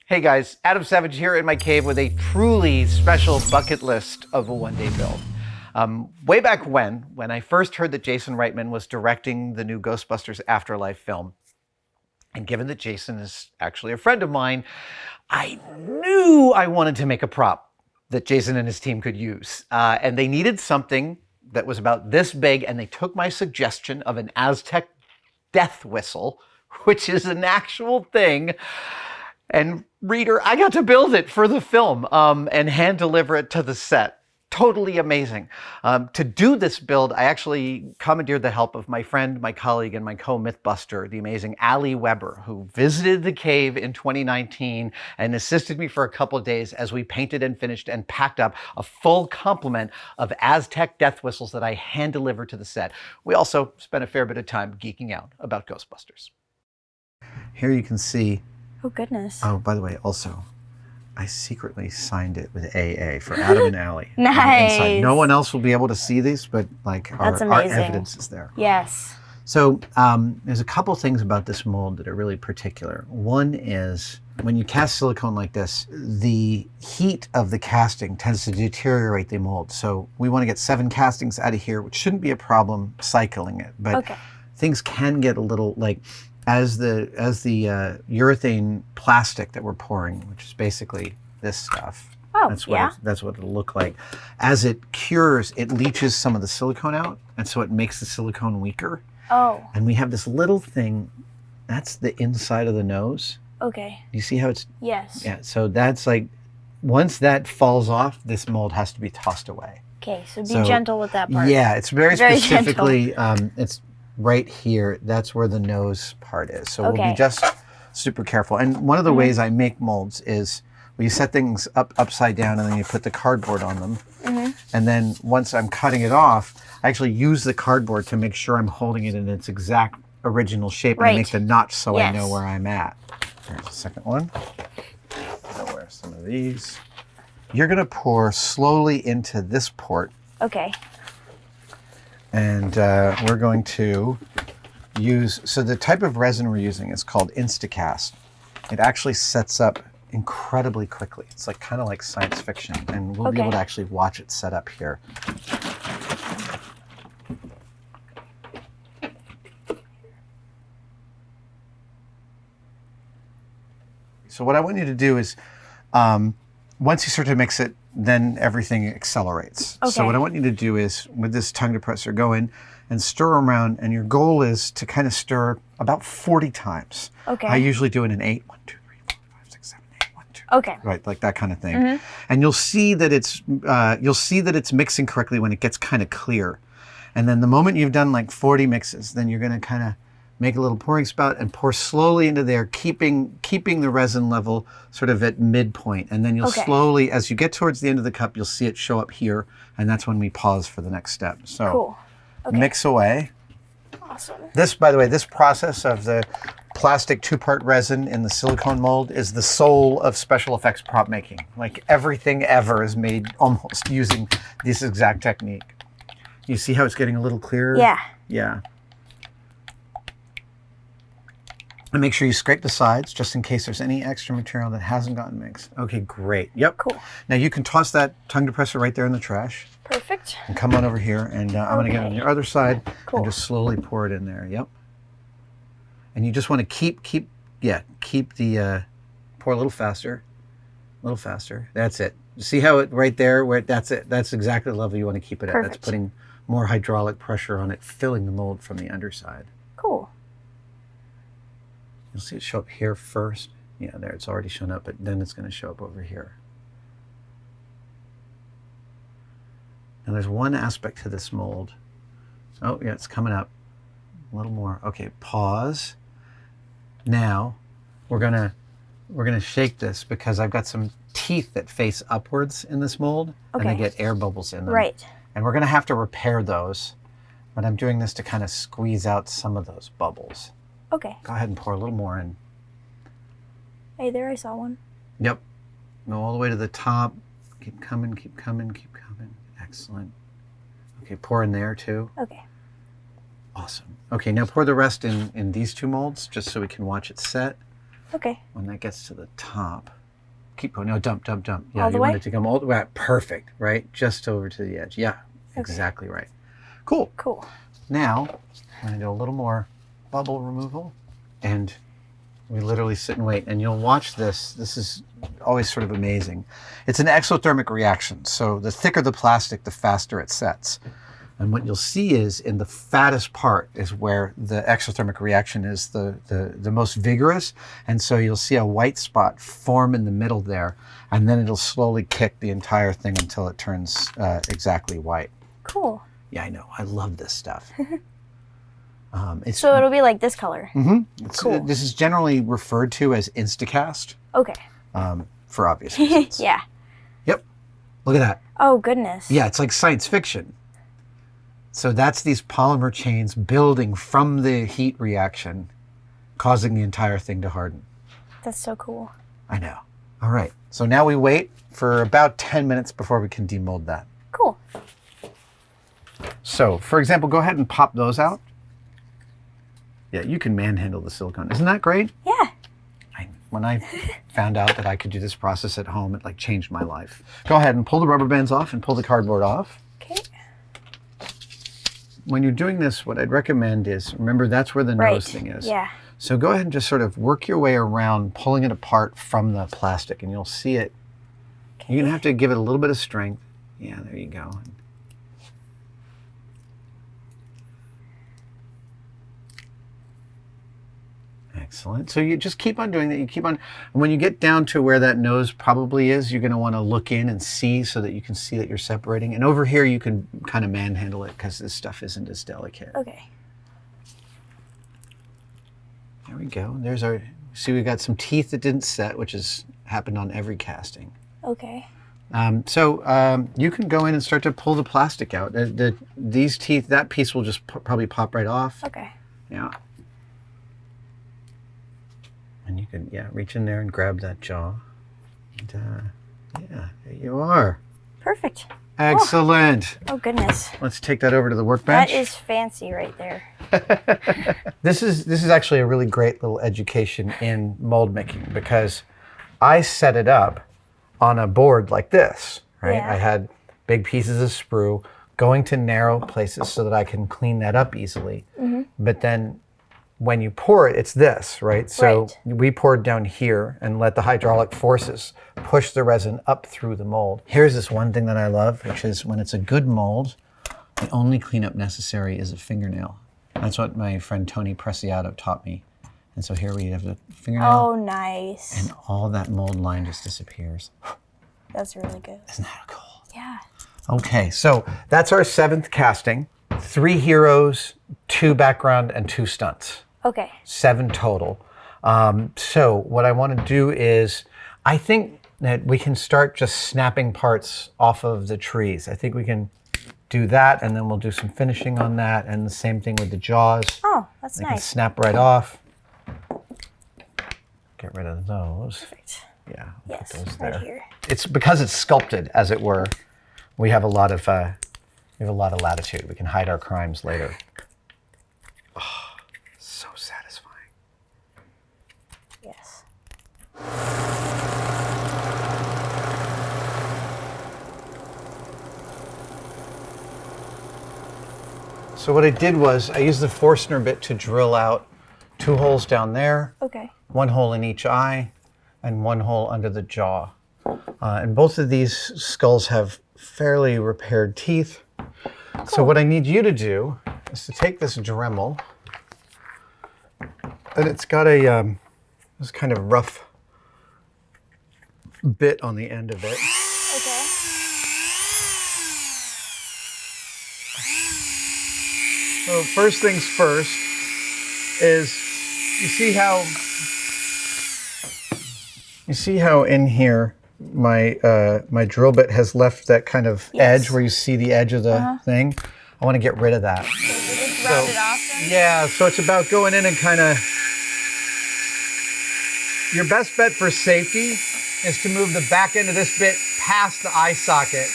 Hey guys, Adam Savage here in my cave with a truly special bucket list of a one-day build. Way back when I first heard that Jason Reitman was directing the new Ghostbusters Afterlife film, and given that Jason is actually a friend of mine, I knew I wanted to make a prop that Jason and his team could use. And they needed something that was about this big, and they took my suggestion of an Aztec death whistle, which is an actual thing. And reader, I got to build it for the film and hand deliver it to the set. Totally amazing. To do this build, I actually commandeered the help of my friend, my colleague, and my co-mythbuster, the amazing Ali Weber, who visited the cave in 2019 and assisted me for a couple of days as we painted and finished and packed up a full complement of Aztec death whistles that I hand delivered to the set. We also spent a fair bit of time geeking out about Ghostbusters. Here you can see. Oh, goodness. Oh, by the way, also, I secretly signed it with AA for Adam and Allie. Nice. No one else will be able to see these, but like our evidence is there. Yes. So there's a couple things about this mold that are really particular. One is when you cast silicone like this, the heat of the casting tends to deteriorate the mold. So we want to get 7 castings out of here, which shouldn't be a problem cycling it. But things can get a little like, as the urethane plastic that we're pouring, which is basically this stuff. Oh, that's what it'll look like. As it cures, it leaches some of the silicone out, and so it makes the silicone weaker. Oh. And we have this little thing, that's the inside of the nose. Okay. You see how it's? Yes. Yeah, so that's like, once that falls off, this mold has to be tossed away. Okay, so be gentle with that part. Yeah, it's very specifically, it's right here, that's where the nose part is. So we'll be just super careful. And one of the ways I make molds is when you set things upside down and then you put the cardboard on them. And then once I'm cutting it off, I actually use the cardboard to make sure I'm holding it in its exact original shape. And I make the notch so I know where I'm at. Here's the second one. Where's some of these? You're gonna pour slowly into this port. Okay. And we're going to use, so the type of resin we're using is called Instacast. It actually sets up incredibly quickly. It's like kind of like science fiction, and we'll be able to actually watch it set up here. So what I want you to do is, once you start to mix it, then everything accelerates. So what I want you to do is, with this tongue depressor, go in and stir around, and your goal is to kind of stir about 40 times. I usually do it in 8. 1, 2, 3, 4, 5, 6, 7, 8, 1, 2. Right, like that kind of thing. And you'll see that it's mixing correctly when it gets kind of clear. And then the moment you've done like 40 mixes, then you're going to kind of make a little pouring spout and pour slowly into there, keeping the resin level sort of at midpoint. And then you'll slowly, as you get towards the end of the cup, you'll see it show up here, and that's when we pause for the next step. So mix away. Awesome. This, by the way, this process of the plastic 2-part resin in the silicone mold is the soul of special effects prop making. Like everything ever is made almost using this exact technique. You see how it's getting a little clearer? Yeah. Yeah. And make sure you scrape the sides just in case there's any extra material that hasn't gotten mixed. Okay, great. Yep. Cool. Now you can toss that tongue depressor right there in the trash. Perfect. And come on over here, and I'm going to get on your other side and just slowly pour it in there. Yep. And you just want to keep the, pour a little faster. That's it. See how it right there, that's it. That's exactly the level you want to keep it at. That's putting more hydraulic pressure on it, filling the mold from the underside. Cool. You'll see it show up here first. Yeah, there, it's already shown up, but then it's going to show up over here. Now there's one aspect to this mold. Oh, yeah, it's coming up. A little more. Okay, pause. Now, we're gonna shake this because I've got some teeth that face upwards in this mold, and they get air bubbles in them. Right. And we're gonna have to repair those, but I'm doing this to kind of squeeze out some of those bubbles. Okay. Go ahead and pour a little more in. Hey, there, I saw one. Yep. Go all the way to the top. Keep coming, keep coming, keep coming. Excellent. Okay, pour in there too. Okay. Awesome. Okay, now pour the rest in these 2 molds just so we can watch it set. Okay. When that gets to the top. keep going. No, dump. Yeah, All the you want way? it to come all the way. Perfect, right? Just over to the edge. Yeah, exactly right. Cool. Cool. Now, I'm going to do a little more bubble removal, and we literally sit and wait, and you'll watch this. This is always sort of amazing. It's an exothermic reaction, so the thicker the plastic, the faster it sets. And what you'll see is in the fattest part is where the exothermic reaction is the most vigorous. And so you'll see a white spot form in the middle there, and then it'll slowly kick the entire thing until it turns exactly white. Cool. Yeah, I know. I love this stuff. So it'll be like this color. Cool. This is generally referred to as Instacast Okay. for obvious reasons. Yeah. Yep. Look at that. Oh, goodness. Yeah, it's like science fiction. So that's these polymer chains building from the heat reaction, causing the entire thing to harden. That's so cool. I know. All right. So now we wait for about 10 minutes before we can demold that. Cool. So, for example, go ahead and pop those out. Yeah, you can manhandle the silicone. Isn't that great? Yeah. When I found out that I could do this process at home, it like changed my life. Go ahead and pull the rubber bands off and pull the cardboard off. Okay. When you're doing this, what I'd recommend is, remember that's where the nose thing is. Yeah. So go ahead and just sort of work your way around, pulling it apart from the plastic, and you'll see it. Okay. You're gonna have to give it a little bit of strength. Yeah, there you go. Excellent. So you just keep on doing that. You keep on. And when you get down to where that nose probably is, you're going to want to look in and see so that you can see that you're separating. And over here, you can kind of manhandle it because this stuff isn't as delicate. Okay. There we go. There's our. See, we got some teeth that didn't set, which has happened on every casting. Okay. So you can go in and start to pull the plastic out. These teeth, that piece will just probably pop right off. Okay. Yeah. And you can, reach in there and grab that jaw. And, yeah, there you are. Perfect. Excellent. Oh, goodness. Let's take that over to the workbench. That is fancy right there. This is actually a really great little education in mold making because I set it up on a board like this, right? Yeah. I had big pieces of sprue going to narrow places so that I can clean that up easily. But then when you pour it, it's this, right? So we poured down here and let the hydraulic forces push the resin up through the mold. Here's this one thing that I love, which is when it's a good mold, the only cleanup necessary is a fingernail. That's what my friend Tony Preciado taught me. And so here we have the fingernail. Oh, nice. And all that mold line just disappears. That's really good. Isn't that cool? Yeah. Okay, so that's our 7th casting. 3 heroes, 2 background, and 2 stunts. Okay. 7 total. So what I want to do is, I think that we can start just snapping parts off of the trees. I think we can do that, and then we'll do some finishing on that, and the same thing with the jaws. Oh, that's They can nice. snap right off. Get rid of those. Perfect. Yeah, Yes, put those right there. here. It's because it's sculpted, as it were. We have a lot of latitude. We can hide our crimes later. Oh, so satisfying. Yes. So what I did was I used the Forstner bit to drill out 2 holes down there, Okay. 1 hole in each eye, and 1 hole under the jaw. And both of these skulls have fairly repaired teeth. Cool. So what I need you to do is to take this Dremel, and it's got a this kind of rough bit on the end of it. Okay. So first things first is you see how in here my drill bit has left that kind of edge where you see the edge of the thing. I want to get rid of that. Just round it off then? Yeah, so it's about going in and kind of, your best bet for safety is to move the back end of this bit past the eye socket.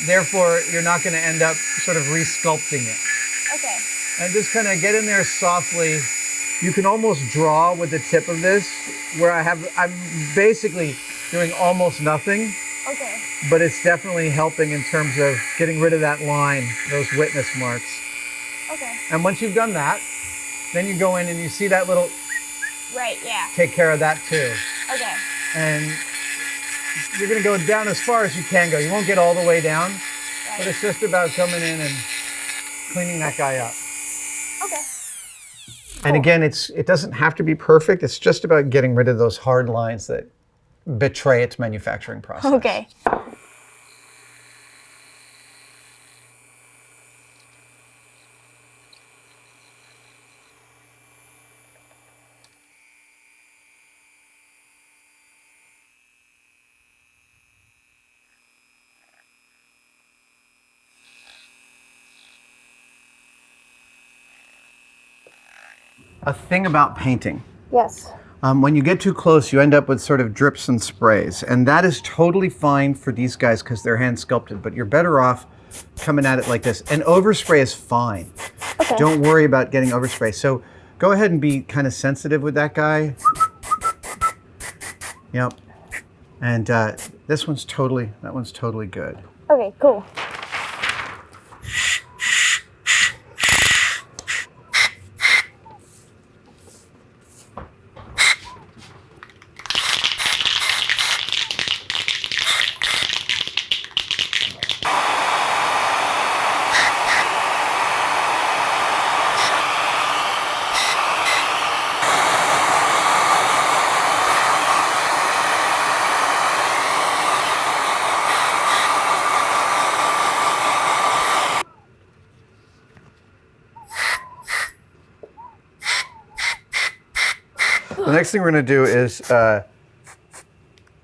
Therefore, you're not going to end up sort of re-sculpting it. Okay. And just kind of get in there softly you can almost draw with the tip of this, where I'm basically doing almost nothing. Okay. But it's definitely helping in terms of getting rid of that line, those witness marks. Okay. And once you've done that, then you go in and you see that little... Right, yeah. Take care of that too. Okay. And you're going to go down as far as you can go. You won't get all the way down, Right. but it's just about coming in and cleaning that guy up. Okay. And again, it doesn't have to be perfect. It's just about getting rid of those hard lines that betray its manufacturing process. Okay. A thing about painting. Yes. When you get too close, you end up with sort of drips and sprays. And that is totally fine for these guys because they're hand sculpted, but you're better off coming at it like this. And overspray is fine. Okay. Don't worry about getting overspray. So go ahead and be kind of sensitive with that guy. Yep. And that one's totally good. Okay, cool. The next thing we're going to do is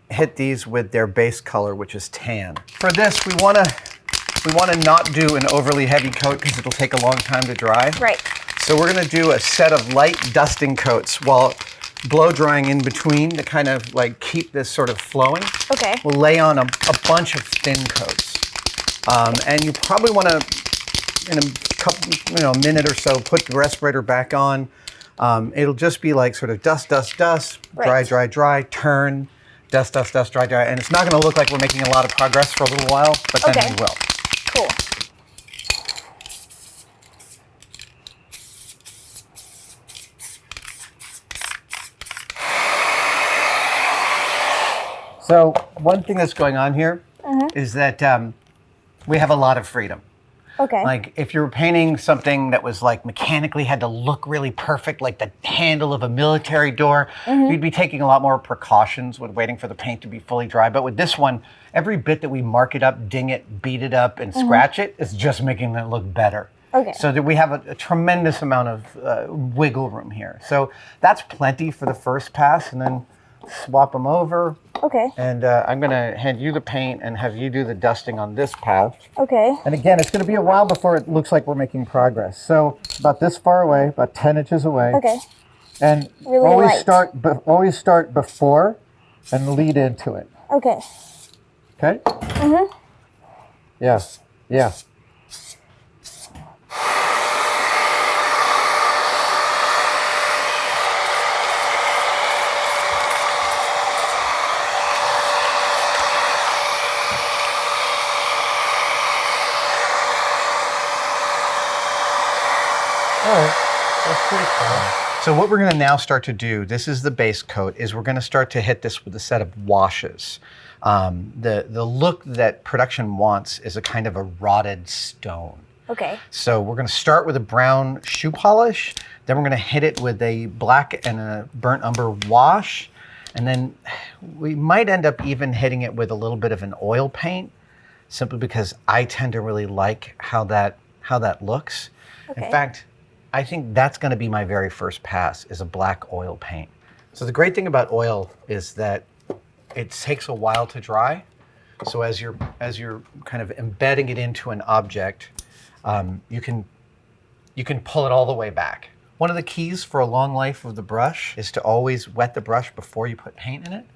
hit these with their base color, which is tan. For this, we want to not do an overly heavy coat because it'll take a long time to dry. Right. So we're going to do a set of light dusting coats while blow drying in between to kind of like keep this sort of flowing. Okay. We'll lay on a bunch of thin coats. And you probably want to, in a couple, a minute or so, put the respirator back on. It'll just be like sort of dust, dust, dust, dry, Right. dry, dry, turn, dust, dust, dust, dry, dry. And it's not going to look like we're making a lot of progress for a little while, but then Okay. we will. Cool. So one thing that's going on here is that we have a lot of freedom. Okay. Like if you were painting something that was like mechanically had to look really perfect, like the handle of a military door, you'd be taking a lot more precautions with waiting for the paint to be fully dry. But with this one, every bit that we mark it up, ding it, beat it up, and scratch it is just making it look better. Okay. So that we have a tremendous amount of wiggle room here. So that's plenty for the first pass, and then swap them over. Okay. And I'm going to hand you the paint and have you do the dusting on this path. Okay. And again, it's going to be a while before it looks like we're making progress. So about this far away, about 10 inches away. Okay. And Really always start before and lead into it. Okay. Okay? Mm-hmm. Yeah. Yeah. All right, that's pretty cool. So what we're gonna now start to do, this is the base coat, is we're gonna start to hit this with a set of washes. The look that production wants is a kind of a rotted stone. Okay. So we're gonna start with a brown shoe polish, then we're gonna hit it with a black and a burnt umber wash, and then we might end up even hitting it with a little bit of an oil paint, simply because I tend to really like how that looks. Okay. In fact, I think that's going to be my very first pass, is a black oil paint. So the great thing about oil is that it takes a while to dry. So as you're kind of embedding it into an object, you can pull it all the way back. One of the keys for a long life of the brush is to always wet the brush before you put paint in it,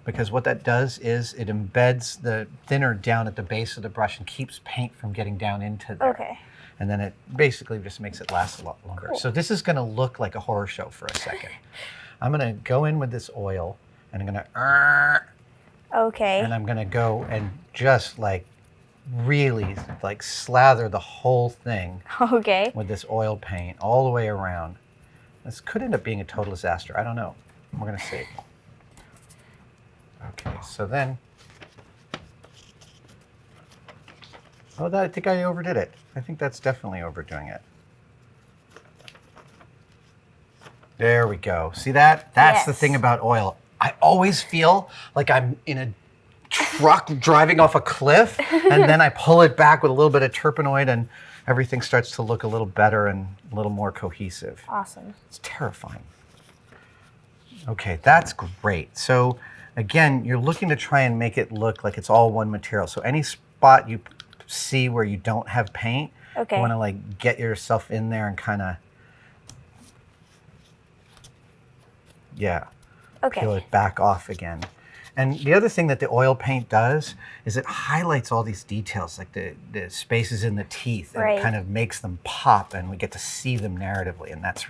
because what that does is it embeds the thinner down at the base of the brush and keeps paint from getting down into there. Okay. And then it basically just makes it last a lot longer. Cool. So this is gonna look like a horror show for a second. I'm gonna go in with this oil and I'm gonna, Okay. and I'm gonna go and just like really like slather the whole thing Okay. with this oil paint all the way around. This could end up being a total disaster. I don't know. We're gonna see. Okay, so then, oh, I think I overdid it. I think that's definitely overdoing it. There we go. See that? That's the Yes. thing about oil. I always feel like I'm in a truck driving off a cliff, and then I pull it back with a little bit of terpenoid, and everything starts to look a little better and a little more cohesive. Awesome. It's terrifying. Okay, that's great. So again, you're looking to try and make it look like it's all one material. So any spot you see where you don't have paint, Okay. you want to like get yourself in there and kind of, yeah, Okay. peel it back off again. And the other thing that the oil paint does is it highlights all these details, like the spaces in the teeth, and Right. it kind of makes them pop, and we get to see them narratively, and that's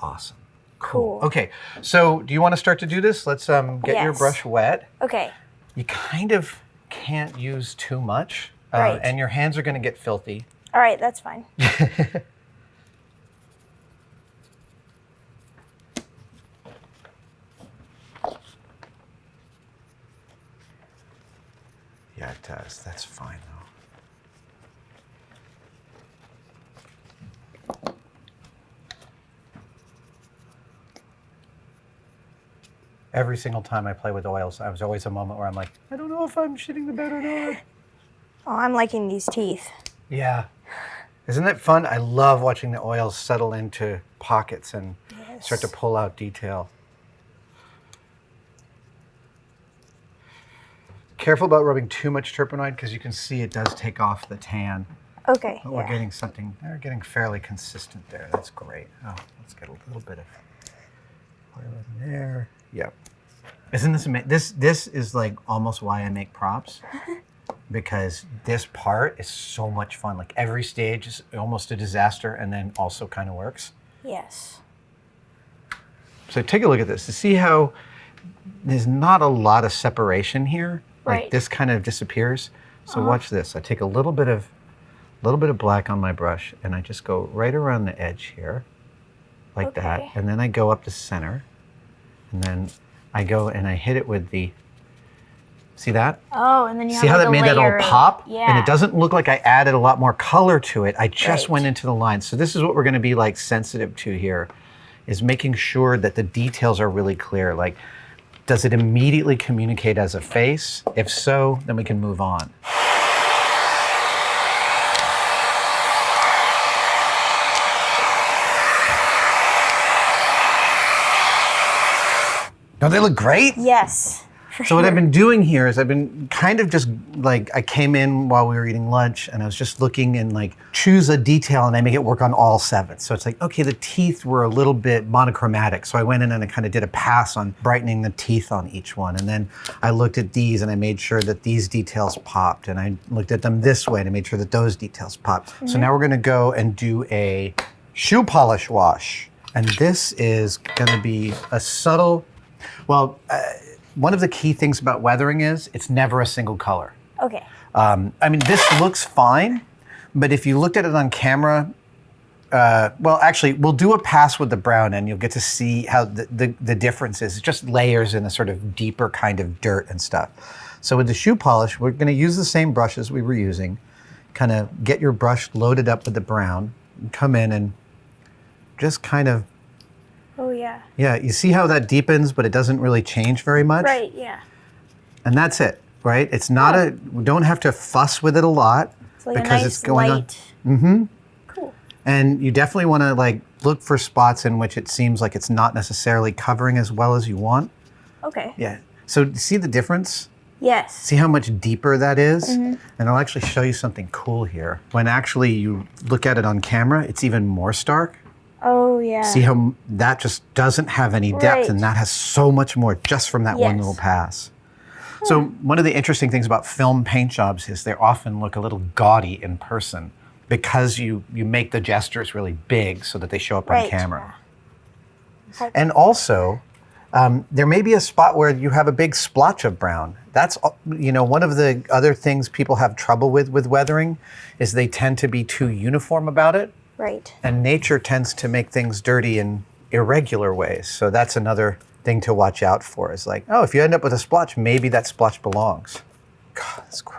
awesome. Cool. Okay, so do you want to start to do this? Let's get your Yes. brush wet. Okay. You kind of can't use too much, Right. and your hands are going to get filthy. All right, that's fine. Yeah, it does. That's fine, though. Every single time I play with oils, I was always a moment where I'm like, I don't know if I'm shitting the bed or not. Oh, I'm liking these teeth. Yeah. Isn't that fun? I love watching the oils settle into pockets and start to pull out detail. Careful about rubbing too much terpenoid because you can see it does take off the tan. Okay. But we're Yeah. getting something, we're getting fairly consistent there. That's great. Oh, let's get a little bit of oil in there. Yep. Isn't this amazing? This is like almost why I make props. Because this part is so much fun. Like every stage is almost a disaster and then also kind of works. Yes. So take a look at this to see how there's not a lot of separation here. Like Right. this kind of disappears. So watch this. I take a little bit of black on my brush and I just go right around the edge here, like that. Okay. And then I go up the center, and then I go and I hit it with the. See that? Oh, and then you See have how like that a made that layer all of- pop? Yeah. And it doesn't look like I added a lot more color to it. I just Right. went into the lines. So this is what we're going to be like sensitive to here, is making sure that the details are really clear. Like, does it immediately communicate as a face? If so, then we can move on. Don't they look great? Yes. For So what I've sure. been doing here is I've been kind of just like, I came in while we were eating lunch and I was just looking and like choose a detail and I make it work on all 7. So it's like, okay, the teeth were a little bit monochromatic. So I went in and I kind of did a pass on brightening the teeth on each one. And then I looked at these and I made sure that these details popped. And I looked at them this way and I made sure that those details popped. So now we're gonna go and do a shoe polish wash. And this is gonna be a subtle, well, one of the key things about weathering is it's never a single color. Okay. I mean, this looks fine, but if you looked at it on camera, well, actually, we'll do a pass with the brown and you'll get to see how the difference is. It's just layers in a sort of deeper kind of dirt and stuff. So with the shoe polish, we're gonna use the same brushes we were using. Kind of get your brush loaded up with the brown, and come in and just kind of, Oh, yeah. yeah, you see how that deepens, but it doesn't really change very much? Right, yeah. And that's it, right? It's not we don't have to fuss with it a lot It's like because a nice it's going on. light. Mm-hmm. Cool. And you definitely want to like look for spots in which it seems like it's not necessarily covering as well as you want. Okay. Yeah. So see the difference? Yes. See how much deeper that is? And I'll actually show you something cool here. When actually you look at it on camera, it's even more stark. Oh, yeah. See how that just doesn't have any depth, Right. and that has so much more just from that one Yes. little pass. So one of the interesting things about film paint jobs is they often look a little gaudy in person, because you make the gestures really big so that they show up on Right. camera. Yeah. And also, there may be a spot where you have a big splotch of brown. That's, one of the other things people have trouble with weathering is they tend to be too uniform about it. Right. And nature tends to make things dirty in irregular ways. So that's another thing to watch out for, is like, oh, if you end up with a splotch, maybe that splotch belongs. God, that's great.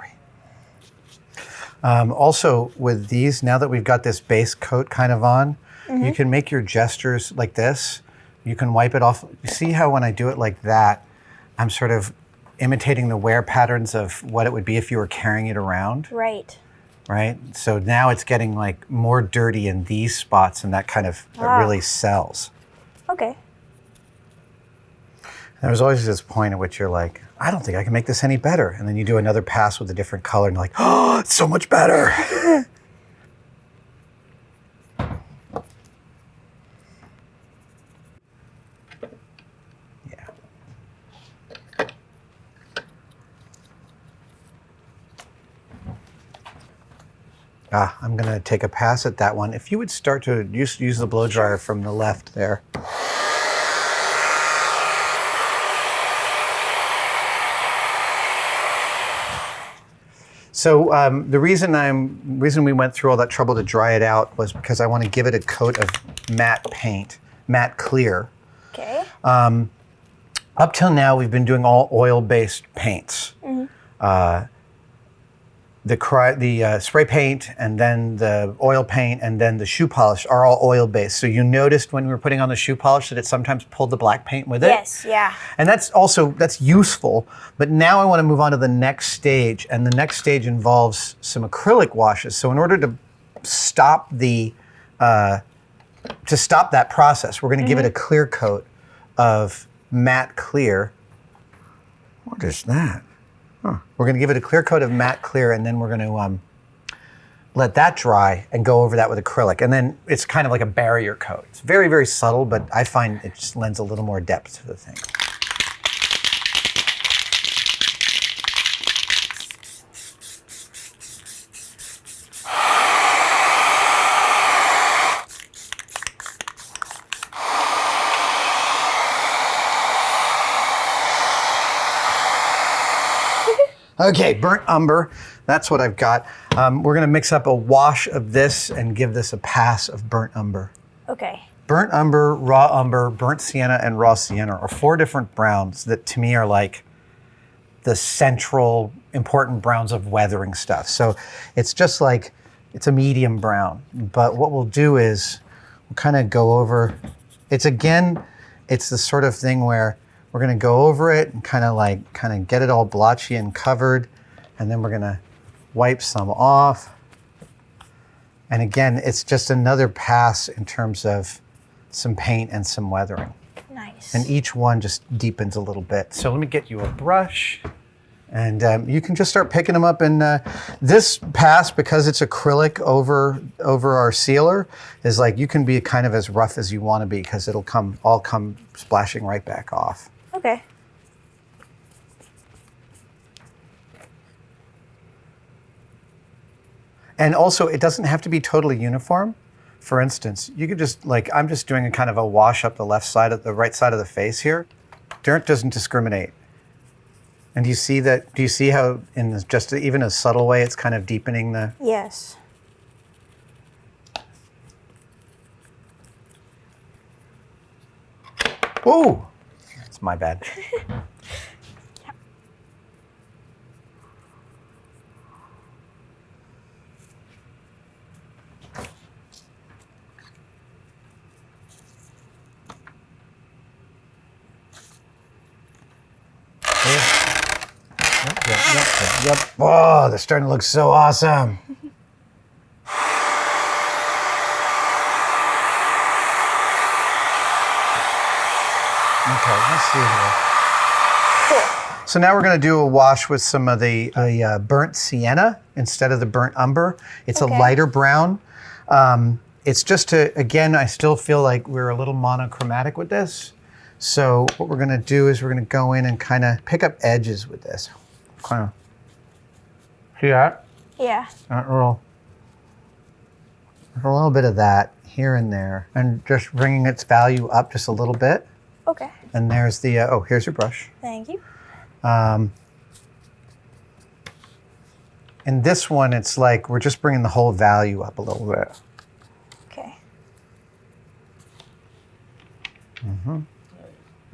Also, with these, now that we've got this base coat kind of on, you can make your gestures like this. You can wipe it off. You see how when I do it like that, I'm sort of imitating the wear patterns of what it would be if you were carrying it around, Right. right? So now it's getting like more dirty in these spots, and that kind of that really sells. Okay. There's always this point at which you're like, I don't think I can make this any better. And then you do another pass with a different color and you're like, oh, it's so much better. Yeah. I'm going to take a pass at that one. If you would start to use the blow dryer from the left there. So the reason we went through all that trouble to dry it out was because I want to give it a coat of matte paint, matte clear. Okay. Up till now, we've been doing all oil-based paints. The spray paint, and then the oil paint, and then the shoe polish are all oil-based. So you noticed when we were putting on the shoe polish that it sometimes pulled the black paint with it? Yes, yeah. And that's useful. But now I want to move on to the next stage, and the next stage involves some acrylic washes. So in order to stop that process, we're going to give it a clear coat of matte clear. What is that? We're going to give it a clear coat of matte clear, and then we're going to let that dry and go over that with acrylic. And then it's kind of like a barrier coat. It's very, very subtle, but I find it just lends a little more depth to the thing. Okay, burnt umber, that's what I've got. We're gonna mix up a wash of this and give this a pass of burnt umber. Okay. Burnt umber, raw umber, burnt sienna, and raw sienna are 4 different browns that to me are like the central important browns of weathering stuff. So it's just like, it's a medium brown. But what we'll do is we'll kind of go over, it's the sort of thing where we're gonna go over it and kind of get it all blotchy and covered, and then we're gonna wipe some off. And again, it's just another pass in terms of some paint and some weathering. Nice. And each one just deepens a little bit. So let me get you a brush, and you can just start picking them up. And this pass, because it's acrylic over our sealer, is like you can be kind of as rough as you want to be, because it'll all come splashing right back off. Okay. And also, it doesn't have to be totally uniform. For instance, you could just, like, I'm just doing a kind of a wash up the right side of the face here. Dirt doesn't discriminate. And do you see that? Do you see how in just even a subtle way, it's kind of deepening the... Yes. Ooh, it's my bad. Yep. Oh, they're starting to look so awesome. Okay, let's see here. Cool. So now we're going to do a wash with some of the burnt sienna instead of the burnt umber. It's a lighter brown. It's just to, again, I still feel like we're a little monochromatic with this. So what we're going to do is we're going to go in and kind of pick up edges with this. Kind of. See that? Yeah. That little a little bit of that here and there, and just bringing its value up just a little bit. Okay. And there's the, oh, here's your brush. Thank you. In this one, it's like we're just bringing the whole value up a little bit. Okay. Mm-hmm.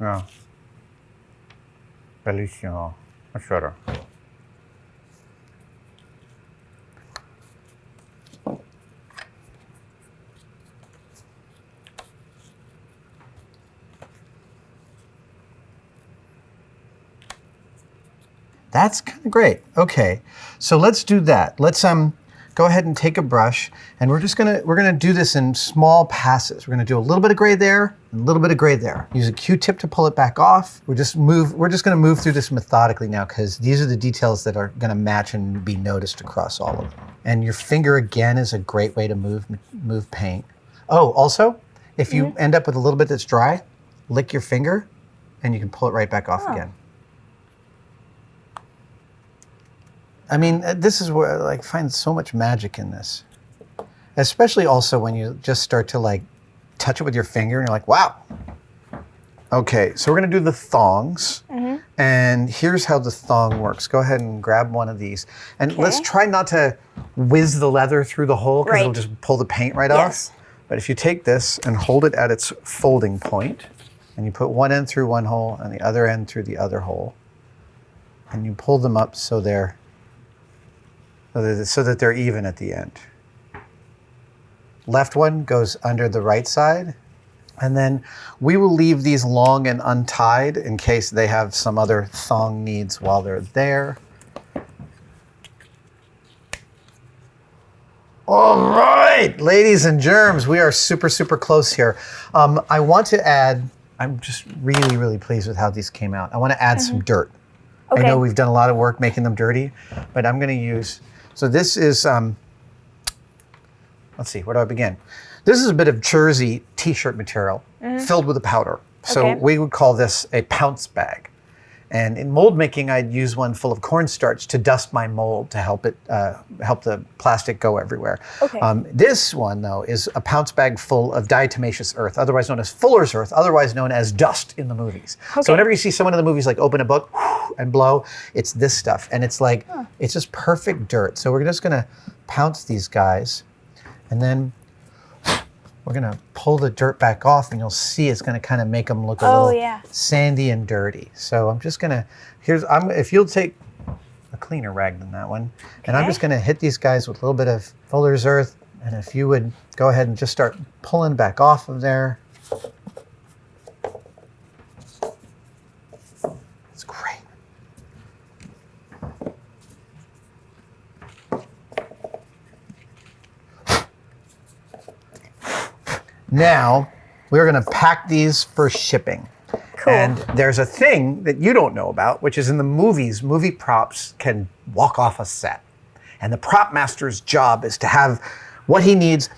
Yeah. Bellissimo. Much better. That's kind of great. Okay, so let's do that. Let's go ahead and take a brush, and we're gonna do this in small passes. We're gonna do a little bit of gray there, and a little bit of gray there. Use a Q-tip to pull it back off. We're just gonna move through this methodically now, because these are the details that are gonna match and be noticed across all of them. And your finger again is a great way to move paint. Oh, also, if you end up with a little bit that's dry, lick your finger, and you can pull it right back off again. I mean, this is where I like find so much magic in this. Especially also when you just start to like touch it with your finger and you're like, wow. Okay, so we're gonna do the thongs. And here's how the thong works. Go ahead and grab one of these. And let's try not to whiz the leather through the hole because it'll just pull the paint right off. But if you take this and hold it at its folding point, and you put one end through one hole and the other end through the other hole, and you pull them up so that they're even at the end. Left one goes under the right side, and then we will leave these long and untied in case they have some other thong needs while they're there. All right, ladies and germs, we are super, super close here. I want to add, I'm just really, really pleased with how these came out. I want to add some dirt. I know we've done a lot of work making them dirty, but I'm going to use, so this is, let's see, where do I begin? This is a bit of Jersey t-shirt material filled with a powder. So we would call this a pounce bag. And in mold making, I'd use one full of cornstarch to dust my mold to help it help the plastic go everywhere. This one, though, is a pounce bag full of diatomaceous earth, otherwise known as fuller's earth, otherwise known as dust in the movies. So whenever you see someone in the movies like open a book and blow, it's this stuff. And it's like, it's just perfect dirt. So we're just gonna pounce these guys, and then we're gonna pull the dirt back off, and you'll see it's gonna kind of make them look a little sandy and dirty. So I'm just gonna, if you'll take a cleaner rag than that one, and I'm just gonna hit these guys with a little bit of fuller's earth, and if you would go ahead and just start pulling back off of there. It's great. Now, we're going to pack these for shipping. And there's a thing that you don't know about, which is in the movies, movie props can walk off a set. And the prop master's job is to have what he needs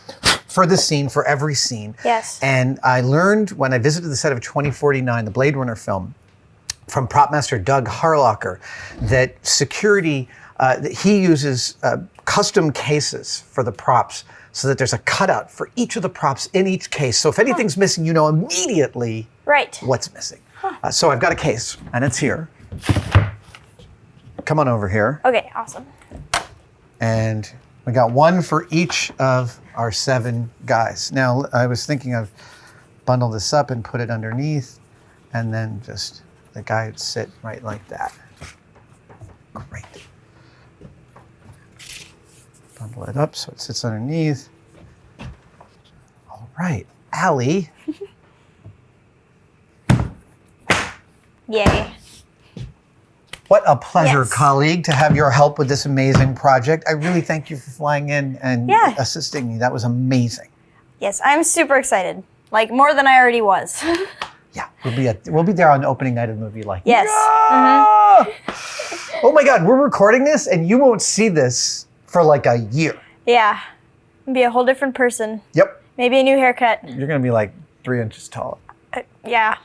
for the scene, for every scene. And I learned when I visited the set of 2049, the Blade Runner film, from prop master Doug Harlocker, that security, that he uses custom cases for the props, so that there's a cutout for each of the props in each case. So if anything's missing, you know immediately what's missing. So I've got a case, and it's here. Come on over here. Okay, awesome. And we got one for each of our 7 guys. Now, I was thinking of bundle this up and put it underneath, and then just the guy would sit right like that. Great. Bundle it up so it sits underneath. All right, Allie. Yay. What a pleasure, colleague, to have your help with this amazing project. I really thank you for flying in and assisting me. That was amazing. Yes, I'm super excited. Like, more than I already was. Yeah, we'll be there on opening night of the movie. Like, yes. Oh my God, we're recording this, and you won't see this for like a year. Yeah, be a whole different person. Yep. Maybe a new haircut. You're gonna be like 3 inches tall. Yeah.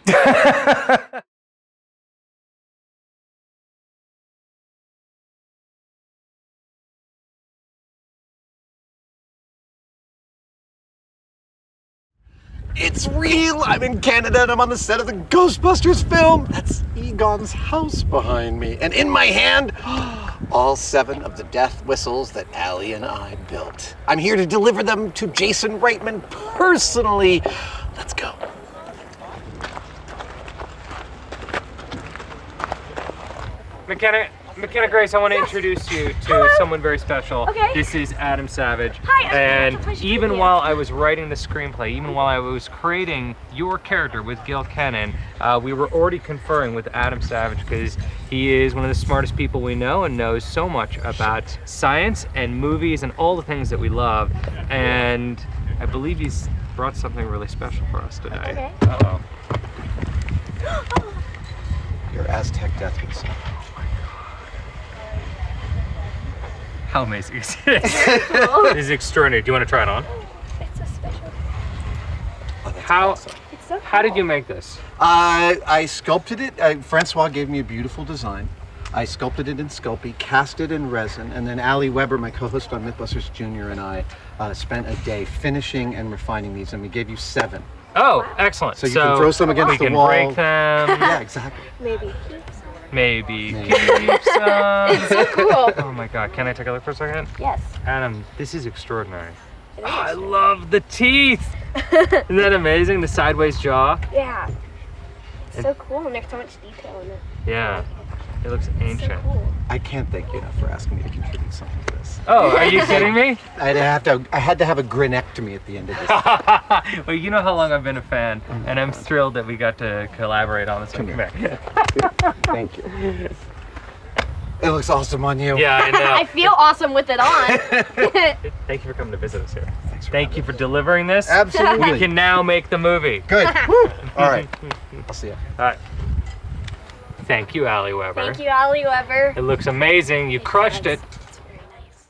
It's real! I'm in Canada and I'm on the set of the Ghostbusters film! That's Egon's house behind me. And in my hand, all 7 of the death whistles that Allie and I built. I'm here to deliver them to Jason Reitman personally. Let's go. McKenna Grace, I want to introduce you to someone very special. Okay. This is Adam Savage. Hi, and it's a pleasure to even meet you. while I was writing the screenplay, even while I was creating your character with Gil Kennan, we were already conferring with Adam Savage because he is one of the smartest people we know and knows so much about science and movies and all the things that we love. And I believe he's brought something really special for us today. Okay. Uh-oh. Your Aztec death whistle. How amazing is it? This is extraordinary. Do you want to try it on? It's so special. How It's so cool. how did you make this? I sculpted it. Francois gave me a beautiful design. I sculpted it in Sculpey, cast it in resin, and then Ali Weber, my co-host on Mythbusters Jr., and I spent a day finishing and refining these, and we gave you 7. Oh, excellent. So you can throw some against the wall. We can break them. Yeah, exactly. Maybe keep some. Maybe Maybe. keep some. It's so cool. Oh my God, can I take a look for a second? Yes. Adam, this is extraordinary. It is. I love the teeth. Isn't that amazing? The sideways jaw. Yeah. It's so cool and there's so much detail in it. Yeah, it looks It's so ancient. cool. I can't thank you enough for asking me to contribute something to this. Oh, are you kidding me? I had to have a grinectomy at the end of this. Well, you know how long I've been a fan, and I'm thrilled that we got to collaborate on this. Come Come here. Thank you. It looks awesome on you. Yeah, I know. I feel awesome with it on. Thank you for coming to visit us here. Thanks for Thank having you for me. delivering this. Absolutely. We can now make the movie. Good. Woo. All right. I'll see you. All right. Thank you, Ali Weber. Thank you, Ali Weber. It looks amazing. You crushed it. It's very nice.